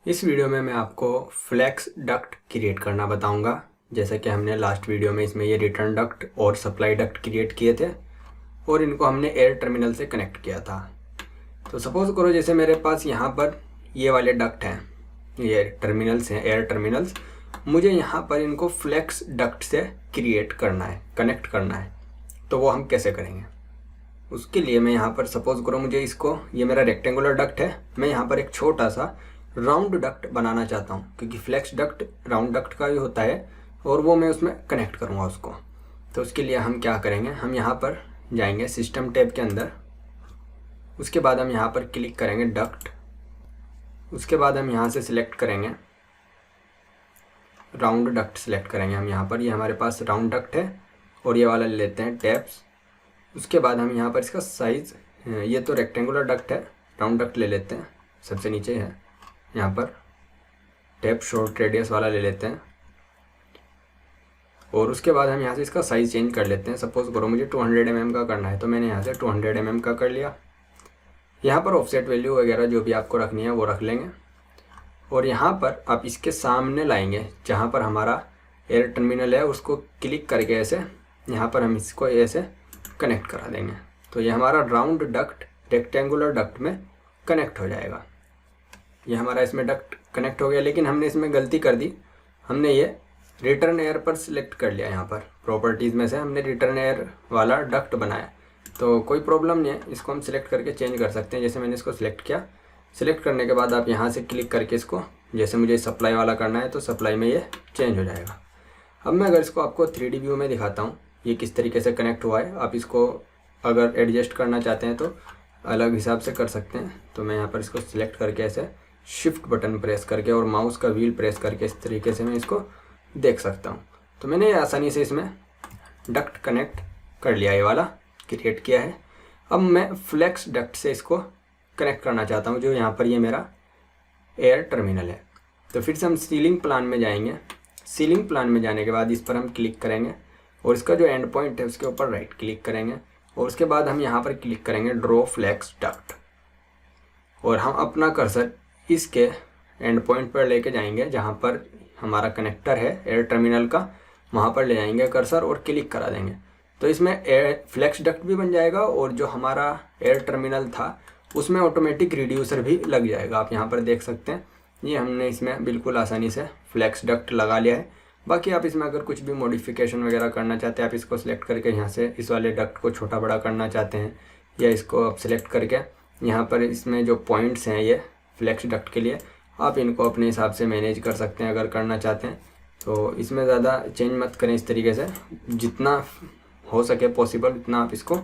इस वीडियो में मैं आपको फ्लेक्स डक्ट क्रिएट करना बताऊंगा। जैसा कि हमने लास्ट वीडियो में इसमें ये रिटर्न डक्ट और सप्लाई डक्ट क्रिएट किए थे और इनको हमने एयर टर्मिनल से कनेक्ट किया था। तो सपोज़ करो जैसे मेरे पास यहाँ पर ये वाले डक्ट हैं, ये टर्मिनल्स हैं, एयर टर्मिनल्स। मुझे यहाँ पर इनको फ्लेक्स डक्ट से क्रिएट करना है, कनेक्ट करना है। तो वो हम कैसे करेंगे? उसके लिए मैं यहाँ पर सपोज़ करो मुझे इसको, ये मेरा रेक्टेंगुलर डक्ट है, मैं यहाँ पर एक छोटा सा राउंड डक्ट बनाना चाहता हूँ, क्योंकि फ्लेक्स डक्ट राउंड डक्ट का ही होता है और वो मैं उसमें कनेक्ट करूँगा उसको। तो उसके लिए हम क्या करेंगे, हम यहाँ पर जाएंगे सिस्टम टैब के अंदर। उसके बाद हम यहाँ पर क्लिक करेंगे डक्ट। उसके बाद हम यहाँ से सिलेक्ट करेंगे राउंड डक्ट, सिलेक्ट करेंगे हम यहाँ पर। ये हमारे पास राउंड डक्ट है और ये वाला ले लेते हैं टैब्स। उसके बाद हम यहाँ पर इसका साइज़, ये तो रेक्टेंगुलर डक्ट है, राउंड डक्ट ले लेते हैं, सबसे नीचे है यहाँ पर टैप शॉर्ट रेडियस वाला ले लेते हैं। और उसके बाद हम यहाँ से इसका साइज़ चेंज कर लेते हैं। सपोज़ करो मुझे 200 mm का करना है, तो मैंने यहाँ से 200 mm का कर लिया। यहाँ पर ऑफसेट वैल्यू वगैरह जो भी आपको रखनी है वो रख लेंगे। और यहाँ पर आप इसके सामने लाएंगे जहाँ पर हमारा एयर टर्मिनल है, उसको क्लिक करके ऐसे यहाँ पर हम इसको ऐसे कनेक्ट करा देंगे। तो ये हमारा राउंड डक्ट रेक्टेंगुलर डक्ट में कनेक्ट हो जाएगा। ये हमारा इसमें डक्ट कनेक्ट हो गया, लेकिन हमने इसमें गलती कर दी। हमने ये रिटर्न एयर पर सिलेक्ट कर लिया। यहाँ पर प्रॉपर्टीज़ में से हमने रिटर्न एयर वाला डक्ट बनाया। तो कोई प्रॉब्लम नहीं है, इसको हम सिलेक्ट करके चेंज कर सकते हैं। जैसे मैंने इसको सिलेक्ट किया, सिलेक्ट करने के बाद आप यहाँ से क्लिक करके इसको, जैसे मुझे सप्लाई वाला करना है तो सप्लाई में ये चेंज हो जाएगा। अब मैं अगर इसको आपको 3D व्यू में दिखाता हूँ ये किस तरीके से कनेक्ट हुआ है। आप इसको अगर एडजस्ट करना चाहते हैं तो अलग हिसाब से कर सकते हैं। तो मैं यहाँ पर इसको सिलेक्ट करके ऐसे शिफ्ट बटन प्रेस करके और माउस का व्हील प्रेस करके इस तरीके से मैं इसको देख सकता हूँ। तो मैंने आसानी से इसमें डक्ट कनेक्ट कर लिया, ये वाला क्रिएट किया है। अब मैं फ्लेक्स डक्ट से इसको कनेक्ट करना चाहता हूँ, जो यहाँ पर ये मेरा एयर टर्मिनल है। तो फिर से हम सीलिंग प्लान में जाएंगे। सीलिंग प्लान में जाने के बाद इस पर हम क्लिक करेंगे और इसका जो एंड पॉइंट है उसके ऊपर राइट क्लिक करेंगे। और उसके बाद हम यहाँ पर क्लिक करेंगे ड्रॉ फ्लेक्स डक्ट और हम अपना कर्सर इसके एंड पॉइंट पर लेके जाएंगे जहाँ पर हमारा कनेक्टर है एयर टर्मिनल का, वहाँ पर ले जाएंगे कर्सर और क्लिक करा देंगे। तो इसमें एयर फ्लेक्स डक्ट भी बन जाएगा और जो हमारा एयर टर्मिनल था उसमें ऑटोमेटिक रिड्यूसर भी लग जाएगा। आप यहाँ पर देख सकते हैं ये हमने इसमें बिल्कुल आसानी से फ्लेक्स डक्ट लगा लिया है। बाकी आप इसमें अगर कुछ भी मॉडिफिकेशन वगैरह करना चाहते हैं, आप इसको सिलेक्ट करके यहाँ से इस वाले डक्ट को छोटा बड़ा करना चाहते हैं, या इसको आप सिलेक्ट करके यहाँ पर इसमें जो पॉइंट्स हैं ये फ्लेक्स डक्ट के लिए, आप इनको अपने हिसाब से मैनेज कर सकते हैं अगर करना चाहते हैं। तो इसमें ज़्यादा चेंज मत करें, इस तरीके से जितना हो सके पॉसिबल उतना आप इसको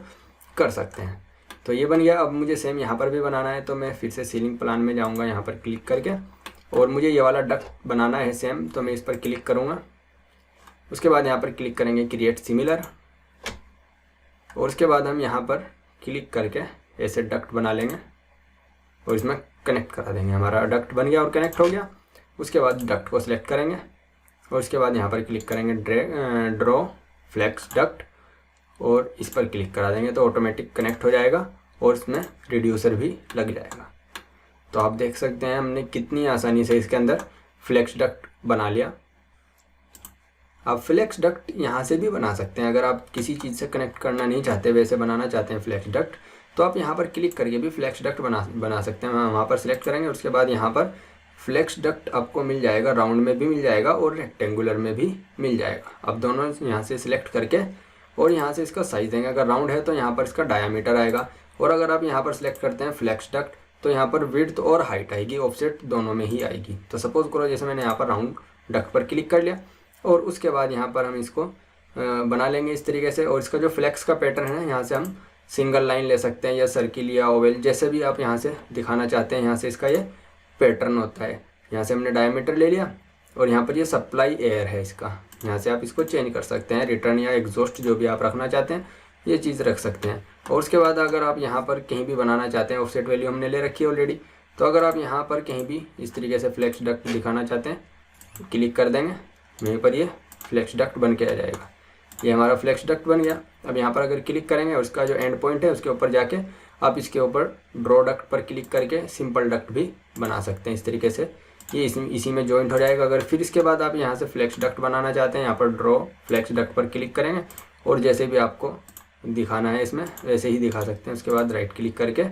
कर सकते हैं। तो ये बन गया। अब मुझे सेम यहाँ पर भी बनाना है, तो मैं फिर से सीलिंग प्लान में जाऊँगा, यहाँ पर क्लिक करके, और मुझे ये वाला डक्ट बनाना है सेम। तो मैं इस पर क्लिक करूँगा। उसके बाद यहाँ पर क्लिक करेंगे क्रिएट सिमिलर और उसके बाद हम यहाँ पर क्लिक करके ऐसे डक्ट बना लेंगे और इसमें कनेक्ट करा देंगे। हमारा डक्ट बन गया और कनेक्ट हो गया। उसके बाद डक्ट को सिलेक्ट करेंगे और उसके बाद यहाँ पर क्लिक करेंगे ड्रॉ फ्लेक्स डक्ट और इस पर क्लिक करा देंगे तो ऑटोमेटिक कनेक्ट हो जाएगा और इसमें रिड्यूसर भी लग जाएगा। तो आप देख सकते हैं हमने कितनी आसानी से इसके अंदर फ्लेक्स डक्ट बना लिया। आप फ्लेक्स डक्ट यहाँ से भी बना सकते हैं। अगर आप किसी चीज़ से कनेक्ट करना नहीं चाहते, वैसे बनाना चाहते हैं फ्लेक्स डक्ट, तो आप यहाँ पर क्लिक करके भी फ्लेक्स डक्ट बना सकते हैं। वहाँ पर सिलेक्ट करेंगे और उसके बाद यहाँ पर फ्लेक्स डक्ट आपको मिल जाएगा, राउंड में भी मिल जाएगा और रेक्टेंगुलर में भी मिल जाएगा। आप दोनों यहाँ से सिलेक्ट करके और यहाँ से इसका साइज़ देंगे। अगर राउंड है तो यहाँ पर इसका डायामीटर आएगा, और अगर आप यहाँ पर सिलेक्ट करते हैं फ्लेक्स डक्ट तो यहाँ पर विड्थ और हाइट आएगी, ऑफसेट दोनों में ही आएगी। तो सपोज़ करो जैसे मैंने यहाँ पर राउंड डक्ट पर क्लिक कर लिया और उसके बाद यहाँ पर हम इसको बना लेंगे इस तरीके से। और इसका जो फ्लेक्स का पैटर्न है, यहाँ से हम सिंगल लाइन ले सकते हैं या सर्किल या ओवल, जैसे भी आप यहाँ से दिखाना चाहते हैं। यहाँ से इसका ये पैटर्न होता है। यहाँ से हमने डायमीटर ले लिया और यहाँ पर ये सप्लाई एयर है इसका, यहाँ से आप इसको चेंज कर सकते हैं। रिटर्न या एग्जॉस्ट जो भी आप रखना चाहते हैं ये चीज़ रख सकते हैं। और उसके बाद अगर आप यहाँ पर कहीं भी बनाना चाहते हैं, ऑफसेट वैल्यू हमने ले रखी है ऑलरेडी, तो अगर आप यहाँ पर कहीं भी इस तरीके से फ्लेक्स डक्ट दिखाना चाहते हैं क्लिक कर देंगे, वहीं पर ये फ्लेक्स डक्ट बन के आ जाएगा। ये हमारा फ्लेक्स डक्ट बन गया। अब यहाँ पर अगर क्लिक करेंगे और उसका जो एंड पॉइंट है उसके ऊपर जाके आप इसके ऊपर ड्रॉ डक्ट पर क्लिक करके सिंपल डक्ट भी बना सकते हैं इस तरीके से। ये इसी में जॉइंट हो जाएगा। अगर फिर इसके बाद आप यहाँ से फ्लेक्स डक्ट बनाना चाहते हैं, यहाँ पर ड्रॉ फ्लेक्स डक्ट पर क्लिक करेंगे और जैसे भी आपको दिखाना है इसमें वैसे ही दिखा सकते हैं। उसके बाद राइट क्लिक करके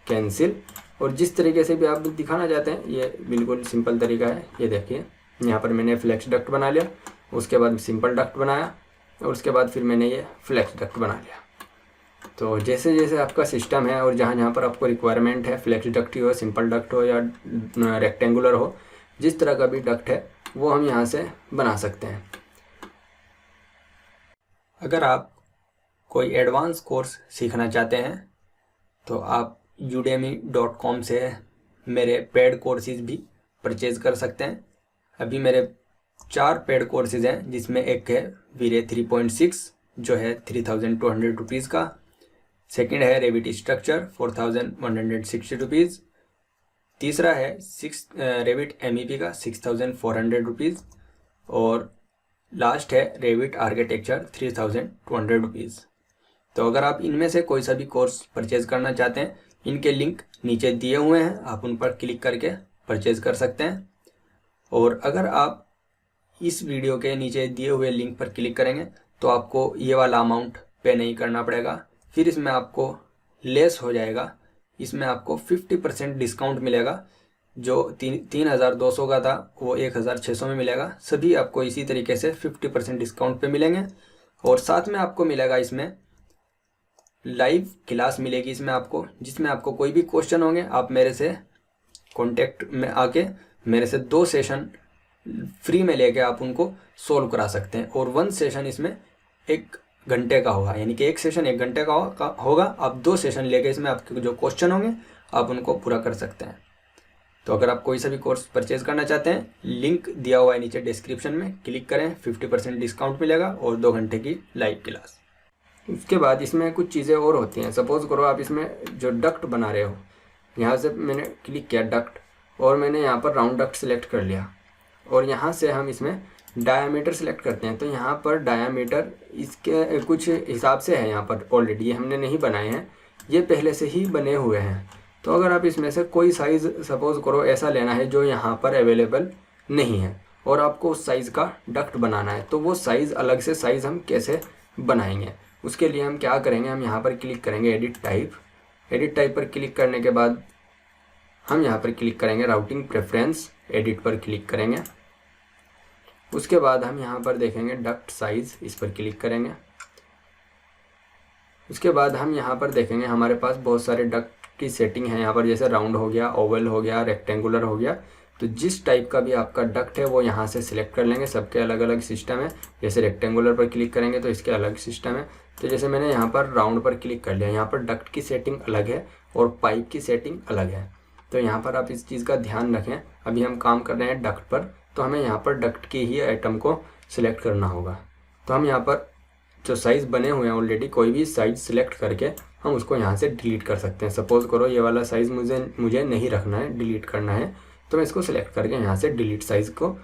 कैंसिल, और जिस तरीके से भी आप दिखाना चाहते हैं ये बिल्कुल सिंपल तरीका है। ये देखिए यहाँ पर मैंने फ्लेक्स डक्ट बना लिया, उसके बाद सिंपल डक्ट बनाया और उसके बाद फिर मैंने ये फ्लेक्स डक्ट बना लिया। तो जैसे जैसे आपका सिस्टम है और जहाँ जहाँ पर आपको रिक्वायरमेंट है, फ्लेक्स डक्ट ही हो, सिंपल डक्ट हो या रेक्टेंगुलर हो, जिस तरह का भी डक्ट है वो हम यहाँ से बना सकते हैं। अगर आप कोई एडवांस कोर्स सीखना चाहते हैं तो आप udemy.com से मेरे पेड कोर्सेज भी परचेज कर सकते हैं। अभी मेरे 4 पेड कोर्सेज हैं, जिसमें एक है वीरे 3.6 जो है 3200 रुपीज़ का, सेकंड है रेविट स्ट्रक्चर 4160 रुपीज़, तीसरा है रेविट MEP का 6400 रुपीज़, और लास्ट है रेविट आर्किटेक्चर 3200 रुपीज़। तो अगर आप इनमें से कोई सा भी कोर्स परचेज़ करना चाहते हैं, इनके लिंक नीचे दिए हुए हैं, आप उन पर क्लिक करके परचेज़ कर सकते हैं। और अगर आप इस वीडियो के नीचे दिए हुए लिंक पर क्लिक करेंगे तो आपको ये वाला अमाउंट पे नहीं करना पड़ेगा, फिर इसमें आपको लेस हो जाएगा, इसमें आपको 50% डिस्काउंट मिलेगा। जो 3200 का था वो 1600 में मिलेगा। सभी आपको इसी तरीके से 50% डिस्काउंट पे मिलेंगे। और साथ में आपको मिलेगा इसमें लाइव क्लास मिलेगी इसमें आपको, जिसमें आपको कोई भी क्वेश्चन होंगे आप मेरे से कॉन्टेक्ट में आके मेरे से 2 सेशन फ्री में लेके आप उनको सोल्व करा सकते हैं। और 1 सेशन इसमें 1 घंटे का होगा, यानी कि 1 सेशन 1 घंटे का होगा। आप 2 सेशन लेके इसमें आपके जो क्वेश्चन होंगे आप उनको पूरा कर सकते हैं। तो अगर आप कोई सा भी कोर्स परचेज करना चाहते हैं, लिंक दिया हुआ है नीचे डिस्क्रिप्शन में, क्लिक करें, 50% डिस्काउंट मिलेगा और 2 घंटे की लाइव क्लास। उसके बाद इसमें कुछ चीज़ें और होती हैं। सपोज़ करो आप इसमें जो डक्ट बना रहे हो, यहाँ से मैंने क्लिक किया डक्ट और मैंने यहाँ पर राउंड डक्ट सेलेक्ट कर लिया, और यहाँ से हम इसमें डायामीटर सेलेक्ट करते हैं। तो यहाँ पर डायामीटर इसके कुछ हिसाब से है, यहाँ पर ऑलरेडी ये हमने नहीं बनाए हैं, ये पहले से ही बने हुए हैं। तो अगर आप इसमें से कोई साइज़ सपोज़ करो ऐसा लेना है जो यहाँ पर अवेलेबल नहीं है और आपको उस साइज़ का डक्ट बनाना है, तो वो साइज़ अलग से साइज़ हम कैसे बनाएंगे, उसके लिए हम क्या करेंगे, हम यहाँ पर क्लिक करेंगे एडिट टाइप पर क्लिक करने के बाद हम यहाँ पर क्लिक करेंगे राउटिंग प्रेफरेंस, एडिट पर क्लिक करेंगे। उसके बाद हम यहाँ पर देखेंगे डक्ट साइज़, इस पर क्लिक करेंगे। उसके बाद हम यहाँ पर देखेंगे हमारे पास बहुत सारे डक्ट की सेटिंग है यहाँ पर, जैसे राउंड हो गया, ओवल हो गया, रेक्टेंगुलर हो गया। तो जिस टाइप का भी आपका डक्ट है वो यहाँ से सिलेक्ट कर लेंगे। सबके अलग अलग सिस्टम है, जैसे रेक्टेंगुलर पर क्लिक करेंगे तो इसके अलग सिस्टम है। तो जैसे मैंने यहाँ पर राउंड पर क्लिक कर लिया, यहाँ पर डक्ट की सेटिंग अलग है और पाइप की सेटिंग अलग है। तो यहाँ पर आप इस चीज़ का ध्यान रखें। अभी हम काम कर रहे हैं डक्ट पर, तो हमें यहाँ पर डक्ट की ही आइटम को सिलेक्ट करना होगा। तो हम यहाँ पर जो साइज़ बने हुए हैं ऑलरेडी, कोई भी साइज़ सिलेक्ट करके हम उसको यहाँ से डिलीट कर सकते हैं। सपोज़ करो ये वाला साइज़ मुझे नहीं रखना है, डिलीट करना है, तो मैं इसको सिलेक्ट करके यहाँ से डिलीट साइज़ को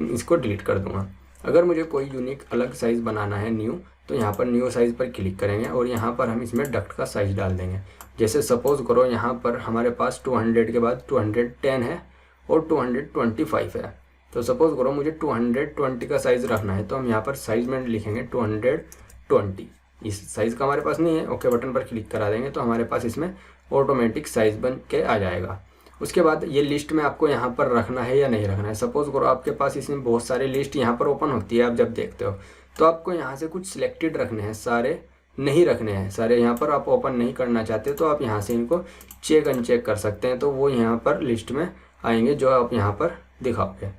इसको डिलीट कर दूँगा। अगर मुझे कोई यूनिक अलग साइज़ बनाना है न्यू, तो यहाँ पर न्यू साइज़ पर क्लिक करेंगे और यहाँ पर हम इसमें डक्ट का साइज़ डाल देंगे। जैसे सपोज़ करो यहाँ पर हमारे पास 200 के बाद 210 है और 225 है। तो सपोज़ करो मुझे 220 का साइज़ रखना है, तो हम यहाँ पर साइज़ में लिखेंगे 220। इस साइज़ का हमारे पास नहीं है, ओके बटन पर क्लिक करा देंगे तो हमारे पास इसमें ऑटोमेटिक साइज़ बन के आ जाएगा। उसके बाद ये लिस्ट में आपको यहाँ पर रखना है या नहीं रखना है। सपोज़ करो आपके पास इसमें बहुत सारे लिस्ट यहाँ पर ओपन होती है, आप जब देखते हो तो आपको यहाँ से कुछ सिलेक्टेड रखने हैं, सारे नहीं रखने हैं। सारे यहाँ पर आप ओपन नहीं करना चाहते तो आप यहाँ से इनको चेक अनचेक कर सकते हैं, तो वो यहाँ पर लिस्ट में आएंगे जो आप यहाँ पर दिखाओगे।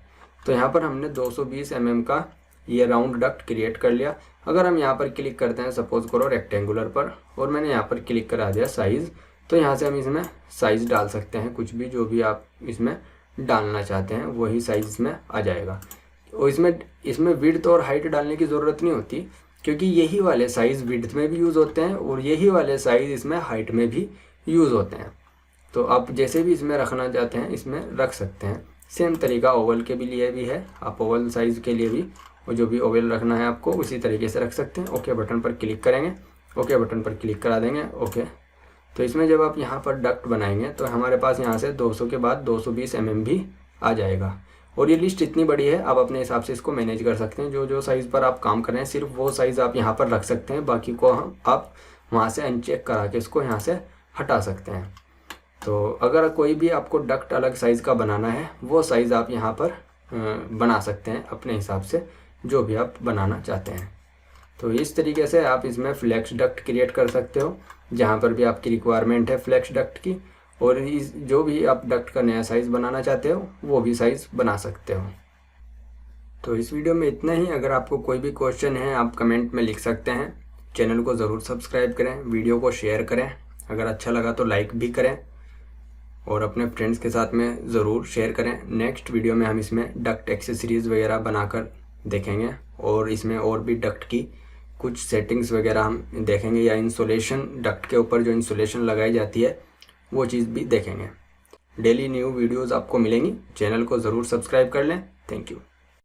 तो यहाँ पर हमने 220 mm का ये राउंड डक्ट क्रिएट कर लिया। अगर हम यहाँ पर क्लिक करते हैं सपोज़ करो रेक्टेंगुलर पर, और मैंने यहाँ पर क्लिक करा दिया साइज़, तो यहाँ से हम इसमें साइज़ डाल सकते हैं, कुछ भी जो भी आप इसमें डालना चाहते हैं वही साइज़ इसमें आ जाएगा। और इसमें विड्थ और हाइट डालने की ज़रूरत नहीं होती, क्योंकि यही वाले साइज़ विड्थ में भी यूज़ होते हैं और यही वाले साइज़ इसमें हाइट में भी यूज़ होते हैं। तो आप जैसे भी इसमें रखना चाहते हैं इसमें रख सकते हैं। सेम तरीका ओवल के भी लिए भी है, आप ओवल साइज़ के लिए भी और जो भी ओवल रखना है आपको उसी तरीके से रख सकते हैं। ओके बटन पर क्लिक करेंगे, ओके बटन पर क्लिक करा देंगे, ओके। तो इसमें जब आप यहाँ पर डक्ट बनाएंगे तो हमारे पास यहाँ से 200 के बाद 220 mm भी आ जाएगा। और ये लिस्ट इतनी बड़ी है, आप अपने हिसाब से इसको मैनेज कर सकते हैं। जो जो साइज़ पर आप काम कर रहे हैं सिर्फ वो साइज़ आप यहाँ पर रख सकते हैं, बाकी को आप वहाँ से अनचेक करा के इसको यहाँ से हटा सकते हैं। तो अगर कोई भी आपको डक्ट अलग साइज़ का बनाना है वो साइज़ आप यहाँ पर बना सकते हैं अपने हिसाब से, जो भी आप बनाना चाहते हैं। तो इस तरीके से आप इसमें फ्लेक्स डक्ट क्रिएट कर सकते हो जहाँ पर भी आपकी रिक्वायरमेंट है फ्लेक्स डक्ट की, और इस जो भी आप डक्ट का नया साइज़ बनाना चाहते हो वो भी साइज़ बना सकते हो। तो इस वीडियो में इतना ही। अगर आपको कोई भी क्वेश्चन है आप कमेंट में लिख सकते हैं। चैनल को ज़रूर सब्सक्राइब करें, वीडियो को शेयर करें, अगर अच्छा लगा तो लाइक भी करें और अपने फ्रेंड्स के साथ में ज़रूर शेयर करें। नेक्स्ट वीडियो में हम इसमें डक्ट एक्सेसरीज़ वगैरह बनाकर देखेंगे और इसमें और भी डक्ट की कुछ सेटिंग्स वगैरह हम देखेंगे, या इंसुलेशन डक्ट के ऊपर जो इंसुलेशन लगाई जाती है वो चीज़ भी देखेंगे। डेली न्यू वीडियोस आपको मिलेंगी, चैनल को ज़रूर सब्सक्राइब कर लें। Thank you.